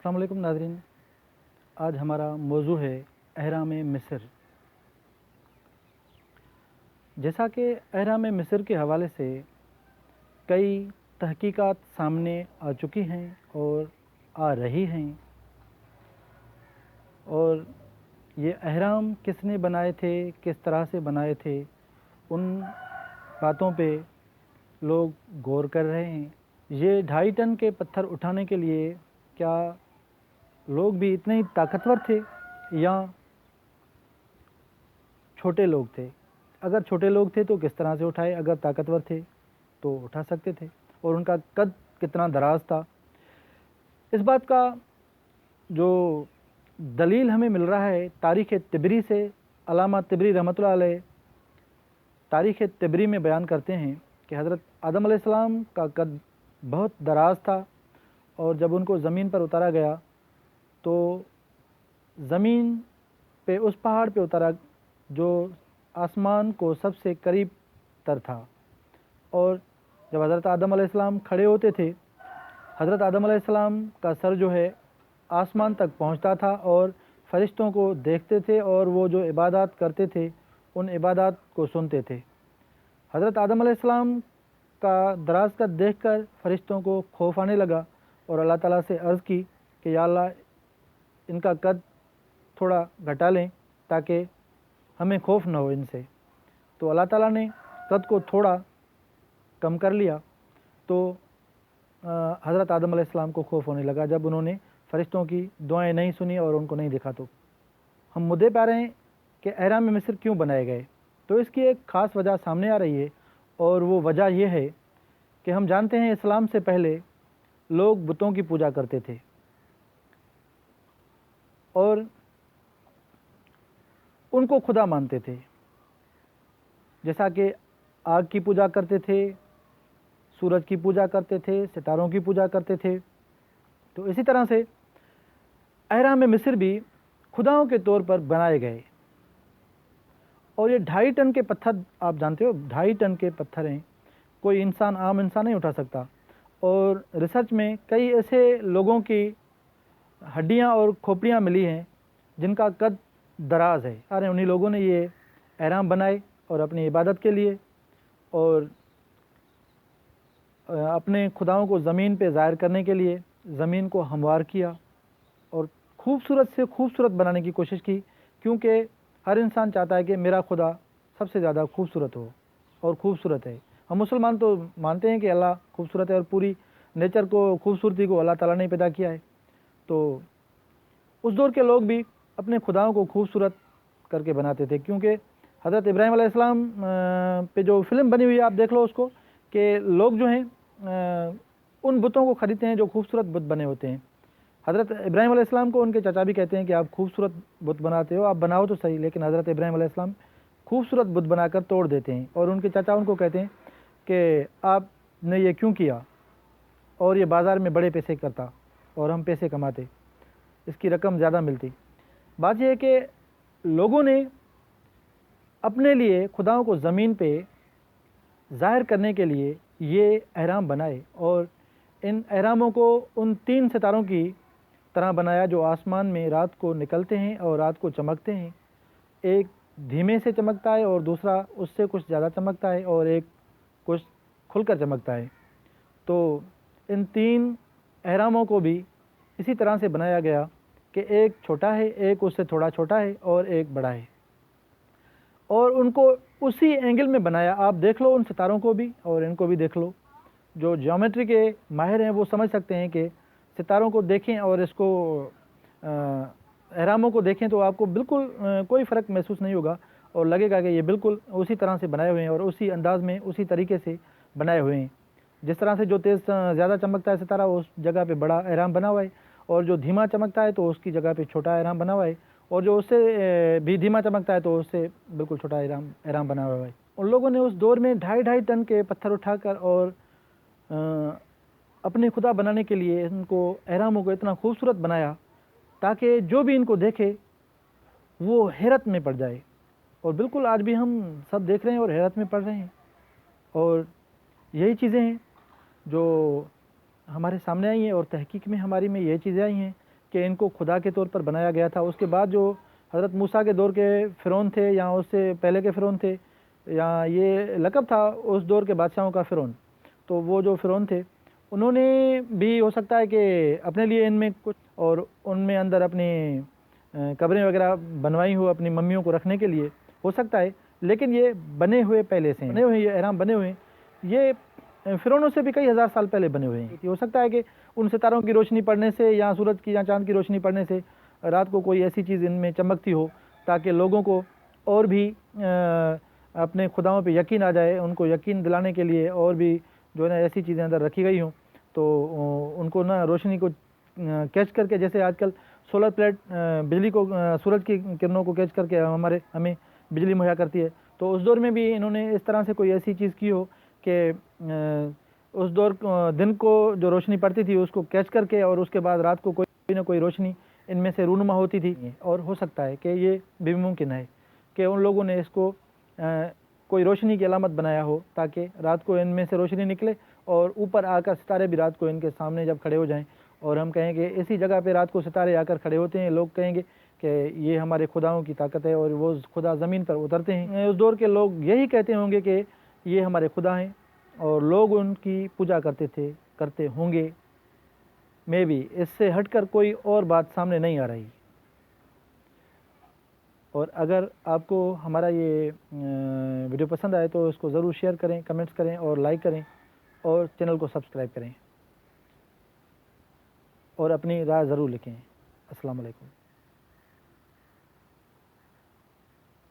السلام علیکم ناظرین، آج ہمارا موضوع ہے اہرام مصر۔ جیسا کہ اہرام مصر کے حوالے سے کئی تحقیقات سامنے آ چکی ہیں اور آ رہی ہیں، اور یہ اہرام کس نے بنائے تھے، کس طرح سے بنائے تھے، ان باتوں پہ لوگ غور کر رہے ہیں۔ یہ 2.5 ٹن کے پتھر اٹھانے کے لیے کیا لوگ بھی اتنے ہی طاقتور تھے یا چھوٹے لوگ تھے؟ اگر چھوٹے لوگ تھے تو کس طرح سے اٹھائے، اگر طاقتور تھے تو اٹھا سکتے تھے، اور ان کا قد کتنا دراز تھا؟ اس بات کا جو دلیل ہمیں مل رہا ہے تاریخ طبری سے۔ علامہ طبری رحمۃ اللہ علیہ تاریخ طبری میں بیان کرتے ہیں کہ حضرت آدم علیہ السلام کا قد بہت دراز تھا، اور جب ان کو زمین پر اتارا گیا تو زمین پہ اس پہاڑ پہ اتارا جو آسمان کو سب سے قریب تر تھا، اور جب حضرت آدم علیہ السلام کھڑے ہوتے تھے، حضرت آدم علیہ السلام کا سر جو ہے آسمان تک پہنچتا تھا، اور فرشتوں کو دیکھتے تھے، اور وہ جو عبادات کرتے تھے ان عبادات کو سنتے تھے۔ حضرت آدم علیہ السلام کا دراز قد دیکھ کر فرشتوں کو خوف آنے لگا، اور اللہ تعالیٰ سے عرض کی کہ یا اللہ، ان کا قد تھوڑا گھٹا لیں تاکہ ہمیں خوف نہ ہو ان سے۔ تو اللہ تعالیٰ نے قد کو تھوڑا کم کر لیا، تو حضرت آدم علیہ السلام کو خوف ہونے لگا جب انہوں نے فرشتوں کی دعائیں نہیں سنی اور ان کو نہیں دیکھا۔ تو ہم مدعے پہ آ رہے ہیں کہ اہرام مصر کیوں بنائے گئے، تو اس کی ایک خاص وجہ سامنے آ رہی ہے، اور وہ وجہ یہ ہے کہ ہم جانتے ہیں اسلام سے پہلے لوگ بتوں کی پوجا کرتے تھے، اور ان کو خدا مانتے تھے، جیسا کہ آگ کی پوجا کرتے تھے، سورج کی پوجا کرتے تھے، ستاروں کی پوجا کرتے تھے۔ تو اسی طرح سے اہرام مصر بھی خداؤں کے طور پر بنائے گئے، اور یہ 2.5 ٹن کے پتھر، آپ جانتے ہو 2.5 ٹن کے پتھر ہیں، کوئی انسان، عام انسان نہیں اٹھا سکتا۔ اور ریسرچ میں کئی ایسے لوگوں کی ہڈیاں اور کھوپڑیاں ملی ہیں جن کا قد دراز ہے، انہی لوگوں نے یہ اہرام بنائے اور اپنی عبادت کے لیے، اور اپنے خداؤں کو زمین پہ ظاہر کرنے کے لیے زمین کو ہموار کیا، اور خوبصورت سے خوبصورت بنانے کی کوشش کی، کیونکہ ہر انسان چاہتا ہے کہ میرا خدا سب سے زیادہ خوبصورت ہو، اور خوبصورت ہے۔ ہم مسلمان تو مانتے ہیں کہ اللہ خوبصورت ہے، اور پوری نیچر کو، خوبصورتی کو اللہ تعالیٰ نے پیدا کیا ہے۔ تو اس دور کے لوگ بھی اپنے خداؤں کو خوبصورت کر کے بناتے تھے، کیونکہ حضرت ابراہیم علیہ السلام پہ جو فلم بنی ہوئی ہے آپ دیکھ لو اس کو، کہ لوگ جو ہیں ان بتوں کو خریدتے ہیں جو خوبصورت بت بنے ہوتے ہیں۔ حضرت ابراہیم علیہ السلام کو ان کے چچا بھی کہتے ہیں کہ آپ خوبصورت بت بناتے ہو، آپ بناؤ تو صحیح، لیکن حضرت ابراہیم علیہ السلام خوبصورت بت بنا کر توڑ دیتے ہیں، اور ان کے چچا ان کو کہتے ہیں کہ آپ نے یہ کیوں کیا، اور یہ بازار میں بڑے پیسے کرتا اور ہم پیسے کماتے، اس کی رقم زیادہ ملتی۔ بات یہ ہے کہ لوگوں نے اپنے لیے خداؤں کو زمین پہ ظاہر کرنے کے لیے یہ اہرام بنائے، اور ان اہراموں کو ان 3 ستاروں کی طرح بنایا جو آسمان میں رات کو نکلتے ہیں اور رات کو چمکتے ہیں۔ ایک دھیمے سے چمکتا ہے، اور دوسرا اس سے کچھ زیادہ چمکتا ہے، اور ایک کچھ کھل کر چمکتا ہے۔ تو ان 3 اہراموں کو بھی اسی طرح سے بنایا گیا کہ ایک چھوٹا ہے، ایک اس سے تھوڑا چھوٹا ہے، اور ایک بڑا ہے، اور ان کو اسی اینگل میں بنایا۔ آپ دیکھ لو ان ستاروں کو بھی اور ان کو بھی دیکھ لو، جو جیومیٹری کے ماہر ہیں وہ سمجھ سکتے ہیں کہ ستاروں کو دیکھیں اور اس کو اہراموں کو دیکھیں تو آپ کو بالکل کوئی فرق محسوس نہیں ہوگا، اور لگے گا کہ یہ بالکل اسی طرح سے بنائے ہوئے ہیں، اور اسی انداز میں اسی طریقے سے بنائے ہوئے ہیں۔ جس طرح سے جو تیز زیادہ چمکتا ہے ستارہ اس جگہ پہ بڑا اہرام بنا ہوا ہے، اور جو دھیما چمکتا ہے تو اس کی جگہ پہ چھوٹا اہرام بنا ہوا ہے، اور جو اس سے بھی دھیما چمکتا ہے تو اس سے بالکل چھوٹا اہرام بنا ہوا ہے۔ ان لوگوں نے اس دور میں 2.5 ٹن کے پتھر اٹھا کر اور اپنے خدا بنانے کے لیے ان کو، اہراموں کو اتنا خوبصورت بنایا تاکہ جو بھی ان کو دیکھے وہ حیرت میں پڑ جائے، اور بالکل آج بھی ہم سب دیکھ رہے ہیں اور حیرت میں پڑ رہے ہیں۔ اور یہی چیزیں ہیں جو ہمارے سامنے آئی ہیں، اور تحقیق میں ہماری میں یہ چیزیں آئی ہیں کہ ان کو خدا کے طور پر بنایا گیا تھا۔ اس کے بعد جو حضرت موسیٰ کے دور کے فرعون تھے یا اس سے پہلے کے فرعون تھے، یا یہ لقب تھا اس دور کے بادشاہوں کا فرعون، تو وہ جو فرعون تھے انہوں نے بھی ہو سکتا ہے کہ اپنے لیے ان میں کچھ، اور ان میں اندر اپنی قبریں وغیرہ بنوائی ہو اپنی ممیوں کو رکھنے کے لیے، ہو سکتا ہے، لیکن یہ بنے ہوئے پہلے سے بنے ہوئے، یہ احرام بنے ہوئے ہیں، یہ فرعونوں سے بھی کئی ہزار سال پہلے بنے ہوئے ہیں۔ ہو سکتا ہے کہ ان ستاروں کی روشنی پڑنے سے یا سورج کی یا چاند کی روشنی پڑنے سے رات کو کوئی ایسی چیز ان میں چمکتی ہو تاکہ لوگوں کو اور بھی اپنے خداؤں پہ یقین آ جائے، ان کو یقین دلانے کے لیے اور بھی جو ہے نا ایسی چیزیں اندر رکھی گئی ہوں، تو ان کو نا روشنی کو کیچ کر کے، جیسے آج کل سولر پلیٹ بجلی کو، سورج کی کرنوں کو کیچ کر کے ہمیں بجلی مہیا کرتی ہے، تو اس دور میں بھی انہوں نے اس طرح سے کوئی ایسی چیز کی ہو کہ اس دور دن کو جو روشنی پڑتی تھی اس کو کیچ کر کے، اور اس کے بعد رات کو کوئی نہ کوئی روشنی ان میں سے رونما ہوتی تھی۔ اور ہو سکتا ہے کہ یہ بھی ممکن ہے کہ ان لوگوں نے اس کو کوئی روشنی کی علامت بنایا ہو تاکہ رات کو ان میں سے روشنی نکلے، اور اوپر آ کر ستارے بھی رات کو ان کے سامنے جب کھڑے ہو جائیں، اور ہم کہیں کہ اسی جگہ پہ رات کو ستارے آ کر کھڑے ہوتے ہیں، لوگ کہیں گے کہ یہ ہمارے خداؤں کی طاقت ہے، اور وہ خدا زمین پر اترتے ہیں۔ اس دور کے لوگ یہی کہتے ہوں گے کہ یہ ہمارے خدا ہیں، اور لوگ ان کی پوجا کرتے تھے، کرتے ہوں گے، میں بھی اس سے ہٹ کر کوئی اور بات سامنے نہیں آ رہی۔ اور اگر آپ کو ہمارا یہ ویڈیو پسند آئے تو اس کو ضرور شیئر کریں، کمنٹس کریں اور لائک کریں، اور چینل کو سبسکرائب کریں، اور اپنی رائے ضرور لکھیں۔ السلام علیکم۔